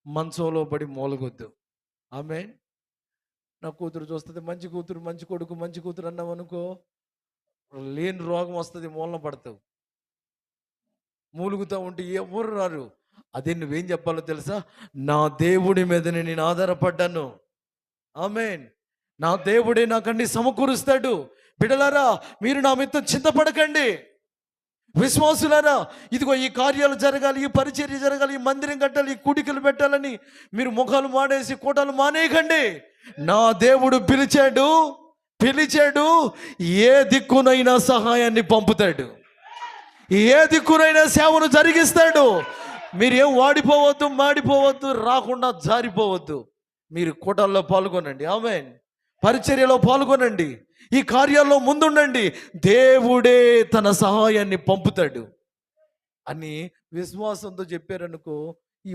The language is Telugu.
మంచంలో పడి మూలగొద్దు. ఆమేన్. నా కూతురు చూస్తుంది, మంచి కూతురు, మంచి కొడుకు, మంచి కూతురు అన్నావు అనుకో, లేని రోగం వస్తుంది, మూలన పడతావు. మూలుగుతూ ఉంటే ఎవరు రారు. అదే నువ్వేం చెప్పాలో తెలుసా? నా దేవుడి మీదనే నేను ఆధారపడ్డాను. ఆమేన్. నా దేవుడే నాకన్నీ సమకూరుస్తాడు. బిడ్డలారా, మీరు నా మీద చింతపడకండి. విశ్వాసులారా, ఇదిగో ఈ కార్యాలు జరగాలి, ఈ పరిచర్య జరగాలి, ఈ మందిరం కట్టాలి, ఈ కూడికలు పెట్టాలని మీరు ముఖాలు మానేసి కోటలు మానేయకండి. నా దేవుడు పిలిచాడు, ఏ దిక్కునైనా సహాయాన్ని పంపుతాడు, ఏ దిక్కునైనా సేవను జరిగిస్తాడు. మీరేం వాడిపోవద్దు, మాడిపోవద్దు, రాకుండా జారిపోవద్దు. మీరు కూటల్లో పాల్గొనండి. ఆమేన్. పరిచర్యలో పాల్గొనండి, ఈ కార్యాల్లో ముందుండండి. దేవుడే తన సహాయాన్ని పంపుతాడు అని విశ్వాసంతో చెప్పారనుకో, ఈ